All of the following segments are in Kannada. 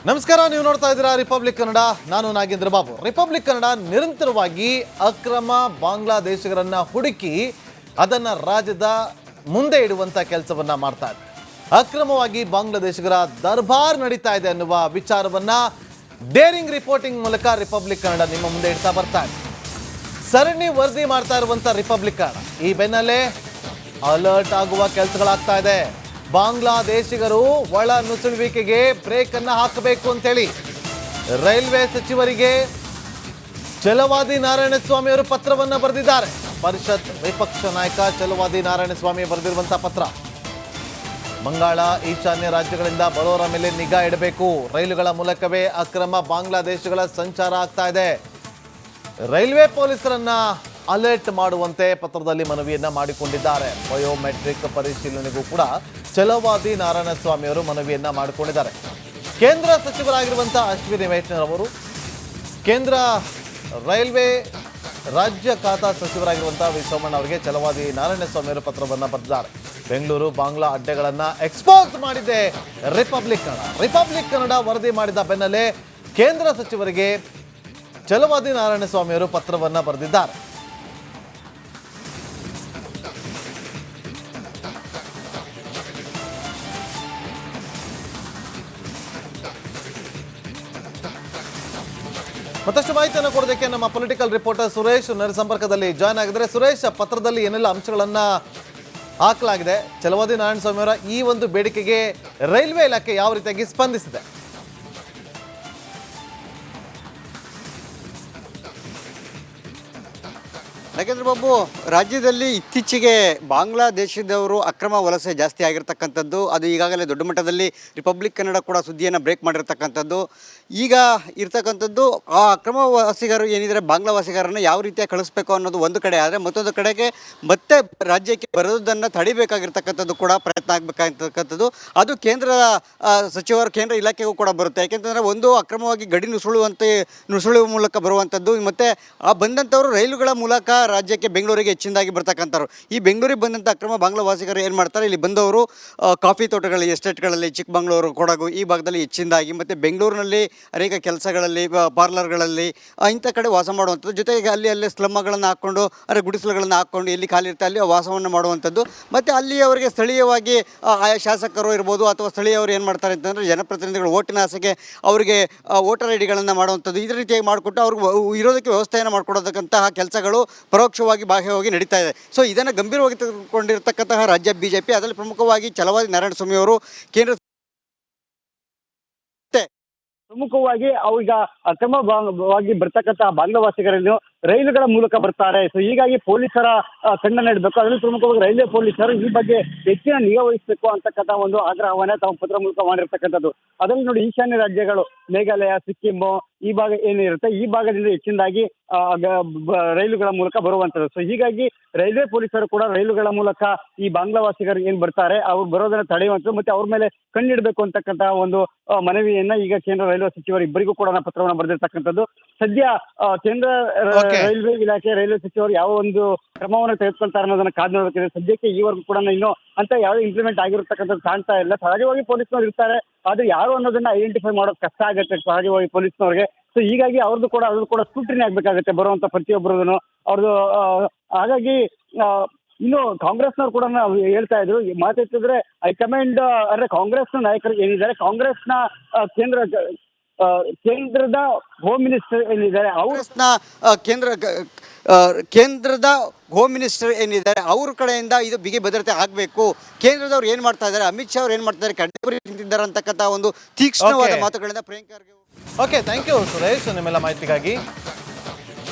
ನಮಸ್ಕಾರ, ನೀವು ನೋಡ್ತಾ ಇದ್ದೀರಾ ರಿಪಬ್ಲಿಕ್ ಕನ್ನಡ. ನಾನು ನಾಗೇಂದ್ರ ಬಾಬು. ರಿಪಬ್ಲಿಕ್ ಕನ್ನಡ ನಿರಂತರವಾಗಿ ಅಕ್ರಮ ಬಾಂಗ್ಲಾದೇಶಿಗರನ್ನ ಹುಡುಕಿ ಅದನ್ನ ರಾಜ್ಯದ ಮುಂದೆ ಇಡುವಂತ ಕೆಲಸವನ್ನ ಮಾಡ್ತಾ ಇದೆ. ಅಕ್ರಮವಾಗಿ ಬಾಂಗ್ಲಾದೇಶಿಗರ ದರ್ಬಾರ್ ನಡೀತಾ ಇದೆ ಅನ್ನುವ ವಿಚಾರವನ್ನ ಡೇರಿಂಗ್ ರಿಪೋರ್ಟಿಂಗ್ ಮೂಲಕ ರಿಪಬ್ಲಿಕ್ ಕನ್ನಡ ನಿಮ್ಮ ಮುಂದೆ ಇಡ್ತಾ ಬರ್ತಾ ಇದೆ. ಸರಣಿ ವರದಿ ಮಾಡ್ತಾ ಇರುವಂತ ರಿಪಬ್ಲಿಕ್ ಕನ್ನಡ ಈ ಬೆನ್ನಲ್ಲೇ ಅಲರ್ಟ್ ಆಗುವ ಕೆಲಸಗಳಾಗ್ತಾ ಇದೆ. ಬಾಂಗ್ಲಾದೇಶಿಗರು ಒಳ ನುಸುಳುವಿಕೆಗೆ ಬ್ರೇಕ್ ಅನ್ನ ಹಾಕಬೇಕು ಅಂತೇಳಿ ರೈಲ್ವೆ ಸಚಿವರಿಗೆ ಛಲವಾದಿ ನಾರಾಯಣಸ್ವಾಮಿ ಅವರು ಪತ್ರವನ್ನ ಬರೆದಿದ್ದಾರೆ. ಪರಿಷತ್ ವಿಪಕ್ಷ ನಾಯಕ ಛಲವಾದಿ ನಾರಾಯಣಸ್ವಾಮಿ ಬರೆದಿರುವಂತಹ ಪತ್ರ. ಬಂಗಾಳ ಈಶಾನ್ಯ ರಾಜ್ಯಗಳಿಂದ ಬರೋರ ಮೇಲೆ ನಿಗಾ ಇಡಬೇಕು. ರೈಲುಗಳ ಮೂಲಕವೇ ಅಕ್ರಮ ಬಾಂಗ್ಲಾದೇಶಿಗಳ ಸಂಚಾರ ಆಗ್ತಾ ಇದೆ. ರೈಲ್ವೆ ಪೊಲೀಸರನ್ನ ಅಲರ್ಟ್ ಮಾಡುವಂತೆ ಪತ್ರದಲ್ಲಿ ಮನವಿಯನ್ನ ಮಾಡಿಕೊಂಡಿದ್ದಾರೆ. ಬಯೋಮೆಟ್ರಿಕ್ ಪರಿಶೀಲನೆಗೂ ಕೂಡ ಛಲವಾದಿ ನಾರಾಯಣಸ್ವಾಮಿ ಅವರು ಮನವಿಯನ್ನ ಮಾಡಿಕೊಂಡಿದ್ದಾರೆ. ಕೇಂದ್ರ ಸಚಿವರಾಗಿರುವಂತಹ ಅಶ್ವಿನಿ ವೈಷ್ಣವ್ ಅವರು ಕೇಂದ್ರ ರೈಲ್ವೆ ರಾಜ್ಯ ಖಾತಾ ಸಚಿವರಾಗಿರುವಂತಹ ವಿ ಸೋಮಣ್ಣ ಅವರಿಗೆ ಛಲವಾದಿ ನಾರಾಯಣಸ್ವಾಮಿ ಅವರು ಪತ್ರವನ್ನು ಬರೆದಿದ್ದಾರೆ. ಬೆಂಗಳೂರು ಬಾಂಗ್ಲಾ ಅಡ್ಡೆಗಳನ್ನ ಎಕ್ಸ್ಪೋಸ್ ಮಾಡಿದೆ ರಿಪಬ್ಲಿಕ್ ಕನ್ನಡ. ರಿಪಬ್ಲಿಕ್ ಕನ್ನಡ ವರದಿ ಮಾಡಿದ ಬೆನ್ನಲ್ಲೇ ಕೇಂದ್ರ ಸಚಿವರಿಗೆ ಛಲವಾದಿ ನಾರಾಯಣಸ್ವಾಮಿ ಅವರು ಪತ್ರವನ್ನ ಬರೆದಿದ್ದಾರೆ. ಮತ್ತಷ್ಟು ಮಾಹಿತಿಯನ್ನು ಕೊಡೋದಕ್ಕೆ ನಮ್ಮ ಪೊಲಿಟಿಕಲ್ ರಿಪೋರ್ಟರ್ ಸುರೇಶ್ ಸಂಪರ್ಕದಲ್ಲಿ ಜಾಯ್ನ್ ಆಗಿದ್ದಾರೆ. ಸುರೇಶ್, ಪತ್ರದಲ್ಲಿ ಏನೆಲ್ಲ ಅಂಶಗಳನ್ನ ಹಾಕಲಾಗಿದೆ? ಛಲವಾದಿ ನಾರಾಯಣಸ್ವಾಮಿ ಅವರ ಈ ಒಂದು ಬೇಡಿಕೆಗೆ ರೈಲ್ವೆ ಇಲಾಖೆ ಯಾವ ರೀತಿಯಾಗಿ ಸ್ಪಂದಿಸಿದೆ? ನಾಗೇಂದ್ರ ಬಾಬು, ರಾಜ್ಯದಲ್ಲಿ ಇತ್ತೀಚೆಗೆ ಬಾಂಗ್ಲಾದೇಶದವರು ಅಕ್ರಮ ವಲಸೆ ಜಾಸ್ತಿ ಆಗಿರ್ತಕ್ಕಂಥದ್ದು, ಅದು ಈಗಾಗಲೇ ದೊಡ್ಡ ಮಟ್ಟದಲ್ಲಿ ರಿಪಬ್ಲಿಕ್ ಕನ್ನಡ ಕೂಡ ಸುದ್ದಿಯನ್ನು ಬ್ರೇಕ್ ಮಾಡಿರ್ತಕ್ಕಂಥದ್ದು. ಈಗ ಇರ್ತಕ್ಕಂಥದ್ದು ಆ ಅಕ್ರಮ ವಾಸಿಗರು ಏನಿದ್ದಾರೆ ಬಾಂಗ್ಲಾ ವಾಸಿಗರನ್ನು ಯಾವ ರೀತಿಯಾಗಿ ಕಳಿಸ್ಬೇಕು ಅನ್ನೋದು ಒಂದು ಕಡೆ ಆದರೆ, ಮತ್ತೊಂದು ಕಡೆಗೆ ಮತ್ತೆ ರಾಜ್ಯಕ್ಕೆ ಬರೋದನ್ನು ತಡಿಬೇಕಾಗಿರ್ತಕ್ಕಂಥದ್ದು ಕೂಡ ಪ್ರಯತ್ನ ಆಗಬೇಕಾಗಿರ್ತಕ್ಕಂಥದ್ದು. ಅದು ಕೇಂದ್ರ ಸಚಿವರು ಕೇಂದ್ರ ಇಲಾಖೆಗೂ ಕೂಡ ಬರುತ್ತೆ. ಯಾಕೆಂತಂದರೆ ಒಂದು ಅಕ್ರಮವಾಗಿ ಗಡಿ ನುಸುಳುವ ಮೂಲಕ ಬರುವಂಥದ್ದು, ಮತ್ತು ಆ ಬಂದಂಥವರು ರೈಲುಗಳ ಮೂಲಕ ರಾಜ್ಯಕ್ಕೆ ಬೆಂಗಳೂರಿಗೆ ಹೆಚ್ಚಿನದಾಗಿ ಬರ್ತಕ್ಕಂಥವ್ರು. ಈ ಬೆಂಗಳೂರಿಗೆ ಬಂದಂಥ ಅಕ್ರಮ ಬಾಂಗ್ಲಾ ವಾಸಿಗರು ಏನು ಮಾಡ್ತಾರೆ, ಇಲ್ಲಿ ಬಂದವರು ಕಾಫಿ ತೋಟಗಳಲ್ಲಿ, ಎಸ್ಟೇಟ್ಗಳಲ್ಲಿ, ಚಿಕ್ಕಮಗಳೂರು, ಕೊಡಗು ಈ ಭಾಗದಲ್ಲಿ ಹೆಚ್ಚಿನದಾಗಿ, ಮತ್ತು ಬೆಂಗಳೂರಿನಲ್ಲಿ ಅನೇಕ ಕೆಲಸಗಳಲ್ಲಿ, ಪಾರ್ಲರ್ಗಳಲ್ಲಿ ಇಂಥ ಕಡೆ ವಾಸ ಮಾಡುವಂಥದ್ದು. ಜೊತೆಗೆ ಅಲ್ಲೇ ಸ್ಲಮ್ಗಳನ್ನು ಹಾಕ್ಕೊಂಡು, ಗುಡಿಸಲುಗಳನ್ನು ಹಾಕ್ಕೊಂಡು ಎಲ್ಲಿ ಖಾಲಿ ಇರ್ತಾರೆ ಅಲ್ಲಿ ವಾಸವನ್ನು ಮಾಡುವಂಥದ್ದು. ಮತ್ತು ಅಲ್ಲಿ ಅವರಿಗೆ ಸ್ಥಳೀಯವಾಗಿ ಆಯಾ ಶಾಸಕರು ಇರ್ಬೋದು ಅಥವಾ ಸ್ಥಳೀಯವರು ಏನು ಮಾಡ್ತಾರೆ ಅಂತಂದರೆ ಜನಪ್ರತಿನಿಧಿಗಳು ಓಟಿನ ಆಸೆಗೆ ಅವರಿಗೆ ವೋಟರ್ ಐ ಡಿಗಳನ್ನು ಮಾಡುವಂಥದ್ದು, ಇದೇ ರೀತಿಯಾಗಿ ಮಾಡಿಕೊಟ್ಟು ಅವ್ರಿಗೆ ಇರೋದಕ್ಕೆ ವ್ಯವಸ್ಥೆಯನ್ನು ಮಾಡಿಕೊಡೋದಕ್ಕಂತಹ ಕೆಲಸಗಳು ಪರೋಕ್ಷವಾಗಿ ಬಾಹ್ಯವಾಗಿ ನಡೀತಾ ಇದೆ. ಸೊ ಇದನ್ನು ಗಂಭೀರವಾಗಿ ತೆಗೆದುಕೊಂಡಿರ್ತಕ್ಕಂತಹ ರಾಜ್ಯ ಬಿಜೆಪಿ, ಅದರಲ್ಲಿ ಪ್ರಮುಖವಾಗಿ ಛಲವಾದಿ ನಾರಾಯಣಸ್ವಾಮಿ ಅವರು ಕೇಂದ್ರ ಪ್ರಮುಖವಾಗಿ ಈಗ ಅಕ್ರಮವಾಗಿ ಬರ್ತಕ್ಕಂತಹ ಬಾಂಗ್ಲಾವಾಸಿಗರನ್ನು ರೈಲುಗಳ ಮೂಲಕ ಬರ್ತಾರೆ. ಸೊ ಹೀಗಾಗಿ ಪೊಲೀಸರ ಕಣ್ಣನ್ನು ಇಡಬೇಕು. ಅದರಲ್ಲಿ ಪ್ರಮುಖವಾಗಿ ರೈಲ್ವೆ ಪೊಲೀಸರು ಈ ಬಗ್ಗೆ ಹೆಚ್ಚಿನ ನಿಗಾ ವಹಿಸಬೇಕು ಅಂತಕ್ಕಂಥ ಒಂದು ಆಗ್ರಹವನ್ನೇ ತಾವು ಪತ್ರ ಮೂಲಕ ಮಾಡಿರ್ತಕ್ಕಂಥದ್ದು. ಅದರಲ್ಲಿ ನೋಡಿ, ಈಶಾನ್ಯ ರಾಜ್ಯಗಳು ಮೇಘಾಲಯ, ಸಿಕ್ಕಿಂ ಈ ಭಾಗ ಏನಿರುತ್ತೆ, ಈ ಭಾಗದಿಂದ ಹೆಚ್ಚಿನದಾಗಿ ರೈಲುಗಳ ಮೂಲಕ ಬರುವಂಥದ್ದು. ಸೊ ಹೀಗಾಗಿ ರೈಲ್ವೆ ಪೊಲೀಸರು ಕೂಡ ರೈಲುಗಳ ಮೂಲಕ ಈ ಬಾಂಗ್ಲಾವಾಸಿಗರು ಏನು ಬರ್ತಾರೆ ಅವ್ರು ಬರೋದನ್ನ ತಡೆಯುವಂಥದ್ದು ಮತ್ತೆ ಅವ್ರ ಮೇಲೆ ಕಣ್ಣಿಡಬೇಕು ಅಂತಕ್ಕಂತಹ ಒಂದು ಮನವಿಯನ್ನ ಈಗ ಕೇಂದ್ರ ರೈಲ್ವೆ ಸಚಿವರು ಇಬ್ಬರಿಗೂ ಕೂಡ ಪತ್ರವನ್ನು ಬರೆದಿರ್ತಕ್ಕಂಥದ್ದು. ಸದ್ಯ ಕೇಂದ್ರ ರೈಲ್ವೆ ಇಲಾಖೆ, ರೈಲ್ವೆ ಸಚಿವರು ಯಾವ ಒಂದು ಕ್ರಮವನ್ನು ತೆಗೆದುಕೊಳ್ತಾರೆ ಅನ್ನೋದನ್ನ ಕಾದು ನೋಡಬೇಕಿದೆ. ಸದ್ಯಕ್ಕೆ ಈವರೆಗೂ ಕೂಡ ಇನ್ನೂ ಅಂತ ಯಾವುದೇ ಇಂಪ್ಲಿಮೆಂಟ್ ಆಗಿರತಕ್ಕಂಥದ್ದು ಕಾಣ್ತಾ ಇಲ್ಲ. ಸಹಜವಾಗಿ ಪೊಲೀಸ್ನವ್ರು ಇರ್ತಾರೆ, ಆದ್ರೆ ಯಾರು ಅನ್ನೋದನ್ನ ಐಡೆಂಟಿಫೈ ಮಾಡೋದು ಕಷ್ಟ ಆಗುತ್ತೆ ಸಹಜವಾಗಿ ಪೊಲೀಸ್ನವ್ರಿಗೆ. ಸೊ ಹೀಗಾಗಿ ಅದು ಕೂಡ ಸ್ಕ್ರೂಟಿನಿ ಆಗ್ಬೇಕಾಗುತ್ತೆ ಬರುವಂತ ಪ್ರತಿಯೊಬ್ಬರದನ್ನು ಅವ್ರದ್ದು. ಹಾಗಾಗಿ ಇನ್ನು ಕಾಂಗ್ರೆಸ್ನವ್ರು ಕೂಡ ಹೇಳ್ತಾ ಇದ್ರು, ಮಾತೆತ್ತಿದ್ರೆ ಹೈಕಮಾಂಡ್ ಅಂದ್ರೆ ಕಾಂಗ್ರೆಸ್ನ ನಾಯಕರು ಏನಿದ್ದಾರೆ, ಕಾಂಗ್ರೆಸ್ನ ಕೇಂದ್ರದ ಹೋಮ್ ಮಿನಿಸ್ಟರ್ ಏನಿದ್ದಾರೆ ಕೇಂದ್ರದ ಹೋಮ್ ಮಿನಿಸ್ಟರ್ ಏನಿದ್ದಾರೆ ಅವ್ರ ಕಡೆಯಿಂದ ಇದು ಬಿಗಿ ಭದ್ರತೆ ಆಗಬೇಕು. ಕೇಂದ್ರದವ್ರು ಏನು ಮಾಡ್ತಾ ಇದ್ದಾರೆ, ಅಮಿತ್ ಶಾ ಅವ್ರು ಏನು ಮಾಡ್ತಾ ಇದ್ದಾರೆ, ಕಡ್ಡಾಯ ನಿಂತಿದ್ದಾರೆ ಅಂತಕ್ಕಂಥ ಒಂದು ತೀಕ್ಷ್ಣವಾದ ಮಾತುಗಳಿಂದ Priyanka Kharge. Okay, thank you Suresh ನಿಮ್ಮೆಲ್ಲ ಮಾಹಿತಿಗಾಗಿ.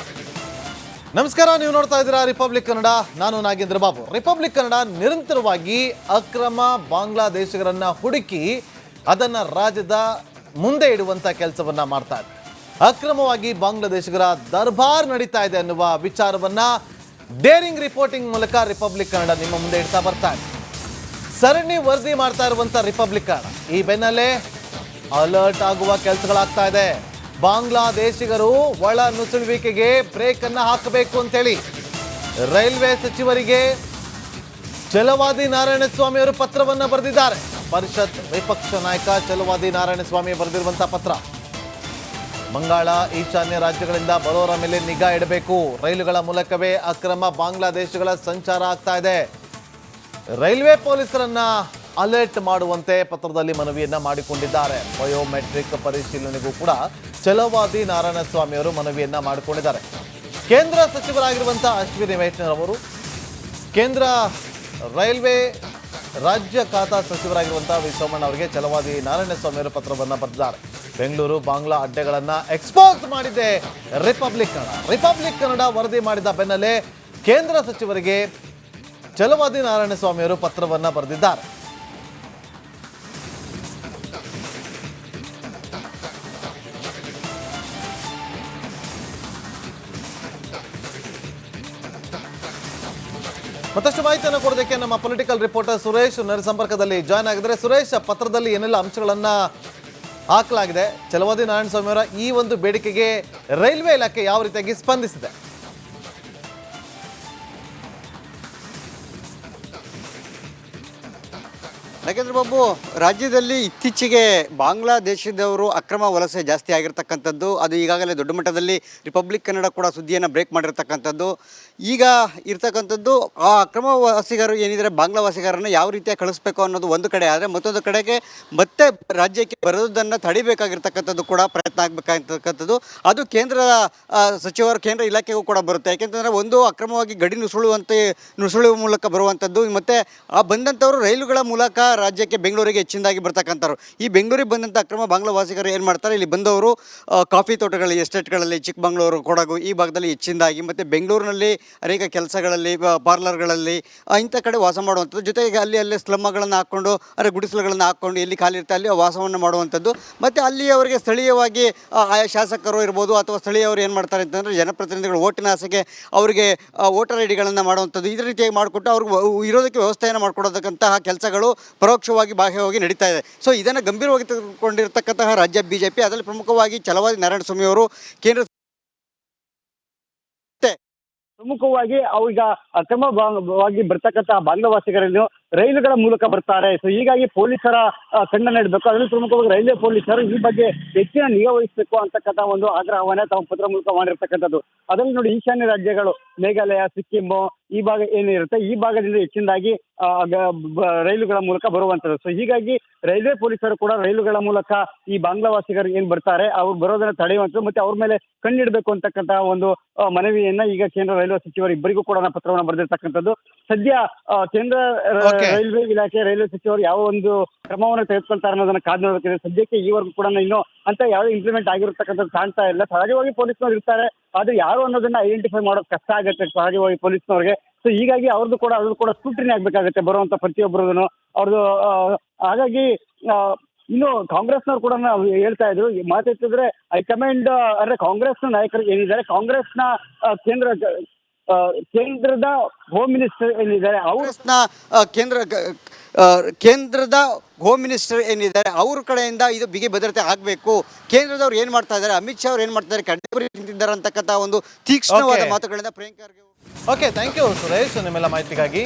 ನಮಸ್ಕಾರ, ನೀವು ನೋಡ್ತಾ ಇದ್ದೀರಾ ರಿಪಬ್ಲಿಕ್ ಕನ್ನಡ. ನಾನು ನಾಗೇಂದ್ರ ಬಾಬು. ರಿಪಬ್ಲಿಕ್ ಕನ್ನಡ ನಿರಂತರವಾಗಿ ಅಕ್ರಮ ಬಾಂಗ್ಲಾದೇಶಿಗರನ್ನ ಹುಡುಕಿ ಅದನ್ನ ರಾಜ್ಯದ ಮುಂದೆ ಇಡುವಂತ ಕೆಲಸವನ್ನ ಮಾಡ್ತಾ ಇದೆ. ಅಕ್ರಮವಾಗಿ ಬಾಂಗ್ಲಾದೇಶಿಗರ ದರ್ಬಾರ್ ನಡೀತಾ ಇದೆ ಅನ್ನುವ ವಿಚಾರವನ್ನ ಡೇರಿಂಗ್ ರಿಪೋರ್ಟಿಂಗ್ ಮೂಲಕ ರಿಪಬ್ಲಿಕ್ ಕನ್ನಡ ನಿಮ್ಮ ಮುಂದೆ ಇಡ್ತಾ ಬರ್ತಾ ಇದೆ. ಸರಣಿ ವರದಿ ಮಾಡ್ತಾ ಇರುವಂತ ರಿಪಬ್ಲಿಕ್ ಕನ್ನಡ ಈ ಬೆನ್ನಲ್ಲೇ ಅಲರ್ಟ್ ಆಗುವ ಕೆಲಸಗಳಾಗ್ತಾ ಇದೆ. ಬಾಂಗ್ಲಾದೇಶಿಗರು ಒಳ ನುಸುಳುವಿಕೆಗೆ ಬ್ರೇಕ್ ಅನ್ನ ಹಾಕಬೇಕು ಅಂತೇಳಿ ರೈಲ್ವೆ ಸಚಿವರಿಗೆ ಛಲವಾದಿ ನಾರಾಯಣಸ್ವಾಮಿ ಅವರು ಪತ್ರವನ್ನ ಬರೆದಿದ್ದಾರೆ. ಪರಿಷತ್ ವಿಪಕ್ಷ ನಾಯಕ ಛಲವಾದಿ ನಾರಾಯಣಸ್ವಾಮಿ ಬರೆದಿರುವಂತಹ ಪತ್ರ. ಬಂಗಾಳ ಈಶಾನ್ಯ ರಾಜ್ಯಗಳಿಂದ ಬರೋರ ಮೇಲೆ ನಿಗಾ ಇಡಬೇಕು. ರೈಲುಗಳ ಮೂಲಕವೇ ಅಕ್ರಮ ಬಾಂಗ್ಲಾದೇಶಗಳ ಸಂಚಾರ ಆಗ್ತಾ ಇದೆ. ರೈಲ್ವೆ ಪೊಲೀಸರನ್ನ ಅಲರ್ಟ್ ಮಾಡುವಂತೆ ಪತ್ರದಲ್ಲಿ ಮನವಿಯನ್ನ ಮಾಡಿಕೊಂಡಿದ್ದಾರೆ. ಬಯೋಮೆಟ್ರಿಕ್ ಪರಿಶೀಲನೆಗೂ ಕೂಡ ಛಲವಾದಿ ನಾರಾಯಣಸ್ವಾಮಿ ಅವರು ಮನವಿಯನ್ನ ಮಾಡಿಕೊಂಡಿದ್ದಾರೆ. ಕೇಂದ್ರ ಸಚಿವರಾಗಿರುವಂತಹ ಅಶ್ವಿನಿ ವೈಷ್ಣವ್ ಅವರು ಕೇಂದ್ರ ರೈಲ್ವೆ ರಾಜ್ಯ ಖಾತಾ ಸಚಿವರಾಗಿರುವಂತಹ ವಿ ಸೋಮಣ್ಣ ಅವರಿಗೆ ಛಲವಾದಿ ನಾರಾಯಣಸ್ವಾಮಿ ಅವರು ಪತ್ರವನ್ನು ಬರೆದಿದ್ದಾರೆ. ಬೆಂಗಳೂರು ಬಾಂಗ್ಲಾ ಅಡ್ಡೆಗಳನ್ನ ಎಕ್ಸ್ಪೋಸ್ ಮಾಡಿದೆ ರಿಪಬ್ಲಿಕ್ ಕನ್ನಡ ವರದಿ ಮಾಡಿದ ಬೆನ್ನಲ್ಲೇ ಕೇಂದ್ರ ಸಚಿವರಿಗೆ ಛಲವಾದಿ ನಾರಾಯಣಸ್ವಾಮಿ ಅವರು ಪತ್ರವನ್ನು ಬರೆದಿದ್ದಾರೆ. ಮತ್ತಷ್ಟು ಮಾಹಿತಿಯನ್ನು ಕೊಡೋದಕ್ಕೆ ನಮ್ಮ ಪೊಲಿಟಿಕಲ್ ರಿಪೋರ್ಟರ್ ಸುರೇಶ್ ನೇರ ಸಂಪರ್ಕದಲ್ಲಿ ಜಾಯ್ನ್ ಆಗಿದ್ದಾರೆ. ಸುರೇಶ್, ಪತ್ರದಲ್ಲಿ ಏನೆಲ್ಲ ಅಂಶಗಳನ್ನ ಹಾಕಲಾಗಿದೆ? ಛಲವಾದಿ ನಾರಾಯಣಸ್ವಾಮಿ ಅವರ ಈ ಒಂದು ಬೇಡಿಕೆಗೆ ರೈಲ್ವೆ ಇಲಾಖೆ ಯಾವ ರೀತಿಯಾಗಿ ಸ್ಪಂದಿಸಿದೆ? ನಾಗೇಂದ್ರ ಬಾಬು, ರಾಜ್ಯದಲ್ಲಿ ಇತ್ತೀಚೆಗೆ ಬಾಂಗ್ಲಾದೇಶದವರು ಅಕ್ರಮ ವಲಸೆ ಜಾಸ್ತಿ ಆಗಿರ್ತಕ್ಕಂಥದ್ದು, ಅದು ಈಗಾಗಲೇ ದೊಡ್ಡ ಮಟ್ಟದಲ್ಲಿ ರಿಪಬ್ಲಿಕ್ ಕನ್ನಡ ಕೂಡ ಸುದ್ದಿಯನ್ನು ಬ್ರೇಕ್ ಮಾಡಿರ್ತಕ್ಕಂಥದ್ದು. ಈಗ ಇರ್ತಕ್ಕಂಥದ್ದು ಆ ಅಕ್ರಮ ವಾಸಿಗರು ಏನಿದ್ದಾರೆ ಬಾಂಗ್ಲಾ ವಾಸಿಗರನ್ನು ಯಾವ ರೀತಿಯಾಗಿ ಕಳಿಸ್ಬೇಕು ಅನ್ನೋದು ಒಂದು ಕಡೆ ಆದರೆ, ಮತ್ತೊಂದು ಕಡೆಗೆ ಮತ್ತೆ ರಾಜ್ಯಕ್ಕೆ ಬರೋದನ್ನು ತಡಿಬೇಕಾಗಿರ್ತಕ್ಕಂಥದ್ದು ಕೂಡ ಪ್ರಯತ್ನ ಆಗಬೇಕಾಗಿರ್ತಕ್ಕಂಥದ್ದು. ಅದು ಕೇಂದ್ರದ ಸಚಿವರು ಕೇಂದ್ರ ಇಲಾಖೆಗೂ ಕೂಡ ಬರುತ್ತೆ. ಯಾಕೆಂತಂದರೆ ಒಂದು ಅಕ್ರಮವಾಗಿ ಗಡಿ ನುಸುಳುವ ಮೂಲಕ ಬರುವಂಥದ್ದು, ಮತ್ತು ಆ ಬಂದಂಥವರು ರೈಲುಗಳ ಮೂಲಕ ರಾಜ್ಯಕ್ಕೆ ಬೆಂಗಳೂರಿಗೆ ಹೆಚ್ಚಿನದಾಗಿ ಬರ್ತಕ್ಕಂಥವ್ರು. ಈ ಬೆಂಗಳೂರಿಗೆ ಬಂದಂಥ ಅಕ್ರಮ ಬಾಂಗ್ಲಾ ವಾಸಿಗರು ಏನು ಮಾಡ್ತಾರೆ, ಇಲ್ಲಿ ಬಂದವರು ಕಾಫಿ ತೋಟಗಳಲ್ಲಿ, ಎಸ್ಟೇಟ್ಗಳಲ್ಲಿ, ಚಿಕ್ಕಮಗಳೂರು, ಕೊಡಗು ಈ ಭಾಗದಲ್ಲಿ ಹೆಚ್ಚಿನದಾಗಿ, ಮತ್ತು ಬೆಂಗಳೂರಿನಲ್ಲಿ ಅನೇಕ ಕೆಲಸಗಳಲ್ಲಿ, ಪಾರ್ಲರ್ಗಳಲ್ಲಿ ಇಂಥ ಕಡೆ ವಾಸ ಮಾಡುವಂಥದ್ದು. ಜೊತೆಗೆ ಅಲ್ಲೇ ಸ್ಲಮ್ಗಳನ್ನು ಹಾಕ್ಕೊಂಡು, ಗುಡಿಸಲುಗಳನ್ನು ಹಾಕ್ಕೊಂಡು ಎಲ್ಲಿ ಖಾಲಿ ಇರುತ್ತೆ ಅಲ್ಲಿ ವಾಸವನ್ನು ಮಾಡುವಂಥದ್ದು. ಮತ್ತು ಅಲ್ಲಿ ಅವರಿಗೆ ಸ್ಥಳೀಯವಾಗಿ ಆಯಾ ಶಾಸಕರು ಇರ್ಬೋದು ಅಥವಾ ಸ್ಥಳೀಯವರು ಏನು ಮಾಡ್ತಾರೆ ಅಂತಂದರೆ ಜನಪ್ರತಿನಿಧಿಗಳು ಓಟಿನ ಆಸೆಗೆ ಅವರಿಗೆ ವೋಟರ್ ಐ ಡಿಗಳನ್ನು ಮಾಡುವಂಥದ್ದು, ಇದೇ ರೀತಿಯಾಗಿ ಮಾಡಿಕೊಟ್ಟು ಅವ್ರಿಗೆ ಇರೋದಕ್ಕೆ ವ್ಯವಸ್ಥೆಯನ್ನು ಮಾಡಿಕೊಡೋದಕ್ಕಂತಹ ಕೆಲಸಗಳು ಪರೋಕ್ಷವಾಗಿ ಬಾಹ್ಯವಾಗಿ ನಡೀತಾ ಇದೆ. ಸೊ ಇದನ್ನು ಗಂಭೀರವಾಗಿ ತೆಗೆದುಕೊಂಡಿರ್ತಕ್ಕಂತಹ ರಾಜ್ಯ ಬಿಜೆಪಿ, ಅದರಲ್ಲಿ ಪ್ರಮುಖವಾಗಿ ಛಲವಾದಿ ನಾರಾಯಣಸ್ವಾಮಿ ಅವರು ಕೇಂದ್ರ ಪ್ರಮುಖವಾಗಿ ಈಗ ಅಕ್ರಮವಾಗಿ ಬರ್ತಕ್ಕಂತಹ ಬಾಂಗ್ಲಾವಾಸಿಗರನ್ನು ರೈಲುಗಳ ಮೂಲಕ ಬರ್ತಾರೆ. ಸೊ ಹೀಗಾಗಿ ಪೊಲೀಸರ ಕಣ್ಣನ್ನು ಇಡಬೇಕು. ಅದರಲ್ಲಿ ಪ್ರಮುಖವಾಗಿ ರೈಲ್ವೆ ಪೊಲೀಸರು ಈ ಬಗ್ಗೆ ಹೆಚ್ಚಿನ ನಿಗಾ ವಹಿಸಬೇಕು ಅಂತಕ್ಕಂಥ ಒಂದು ಆಗ್ರಹವನ್ನ ತಾವು ಪತ್ರ ಮೂಲಕ ಮಾಡಿರ್ತಕ್ಕಂಥದ್ದು. ಅದರಲ್ಲಿ ನೋಡಿ, ಈಶಾನ್ಯ ರಾಜ್ಯಗಳು ಮೇಘಾಲಯ, ಸಿಕ್ಕಿಂ ಈ ಭಾಗ ಏನಿರುತ್ತೆ, ಈ ಭಾಗದಿಂದ ಹೆಚ್ಚಿನದಾಗಿ ರೈಲುಗಳ ಮೂಲಕ ಬರುವಂಥದ್ದು. ಸೊ ಹೀಗಾಗಿ ರೈಲ್ವೆ ಪೊಲೀಸರು ಕೂಡ ರೈಲುಗಳ ಮೂಲಕ ಈ ಬಾಂಗ್ಲಾವಾಸಿಗರು ಏನು ಬರ್ತಾರೆ ಅವ್ರು ಬರೋದನ್ನ ತಡೆಯುವಂಥದ್ದು ಮತ್ತು ಅವ್ರ ಮೇಲೆ ಕಣ್ಣಿಡಬೇಕು ಅಂತಕ್ಕಂತಹ ಒಂದು ಮನವಿಯನ್ನ ಈಗ ಕೇಂದ್ರ ರೈಲ್ವೆ ಸಚಿವರು ಇಬ್ಬರಿಗೂ ಕೂಡ ಪತ್ರವನ್ನು ಬರೆದಿರ್ತಕ್ಕಂಥದ್ದು. ಸದ್ಯ ಕೇಂದ್ರ ರೈಲ್ವೆ ಇಲಾಖೆ, ರೈಲ್ವೆ ಸಚಿವರು ಯಾವ ಒಂದು ಕ್ರಮವನ್ನು ತೆಗೆದುಕೊಳ್ತಾರೆ ಅನ್ನೋದನ್ನ ಕಾದು ನೋಡಬೇಕಿದೆ. ಸದ್ಯಕ್ಕೆ ಈವರೆಗೂ ಕೂಡ ಇನ್ನೂ ಅಂತ ಯಾವುದೇ ಇಂಪ್ಲಿಮೆಂಟ್ ಆಗಿರತಕ್ಕಂಥದ್ದು ಕಾಣ್ತಾ ಇಲ್ಲ. ಸಹಜವಾಗಿ ಪೊಲೀಸ್ನವ್ರು ಇರ್ತಾರೆ, ಆದ್ರೆ ಯಾರು ಅನ್ನೋದನ್ನ ಐಡೆಂಟಿಫೈ ಮಾಡೋದು ಕಷ್ಟ ಆಗುತ್ತೆ ಸಹಜವಾಗಿ ಪೊಲೀಸ್ನವ್ರಿಗೆ. ಸೊ ಹೀಗಾಗಿ ಅದು ಕೂಡ ಸ್ಕ್ರೂಟಿನಿ ಆಗ್ಬೇಕಾಗುತ್ತೆ ಬರುವಂತ ಪ್ರತಿಯೊಬ್ಬರದನ್ನು ಅವ್ರದ್ದು. ಹಾಗಾಗಿ ಇನ್ನು ಕಾಂಗ್ರೆಸ್ನವ್ರು ಕೂಡ ಹೇಳ್ತಾ ಇದ್ರು, ಮಾತೆತ್ತಿದ್ರೆ ಹೈಕಮಾಂಡ್ ಅಂದ್ರೆ ಕಾಂಗ್ರೆಸ್ನ ನಾಯಕರು ಏನಿದ್ದಾರೆ, ಕಾಂಗ್ರೆಸ್ನ ಕೇಂದ್ರದ ಹೋಮ್ ಮಿನಿಸ್ಟರ್ ಏನಿದ್ದಾರೆ ಕೇಂದ್ರದ ಹೋಮ್ ಮಿನಿಸ್ಟರ್ ಏನಿದ್ದಾರೆ ಅವ್ರ ಕಡೆಯಿಂದ ಇದು ಬಿಗಿ ಭದ್ರತೆ ಆಗಬೇಕು. ಕೇಂದ್ರದವ್ರು ಏನು ಮಾಡ್ತಾ ಇದ್ದಾರೆ, ಅಮಿತ್ ಶಾ ಅವ್ರು ಏನು ಮಾಡ್ತಾ ಇದ್ದಾರೆ, ಕಡ್ಡಾಯ ನಿಂತಿದ್ದಾರೆ ಅಂತಕ್ಕಂಥ ಒಂದು ತೀಕ್ಷ್ಣವಾದ ಮಾತುಗಳಿಂದ Priyanka Kharge. Okay, thank you Suresh ನಿಮ್ಮೆಲ್ಲ ಮಾಹಿತಿಗಾಗಿ.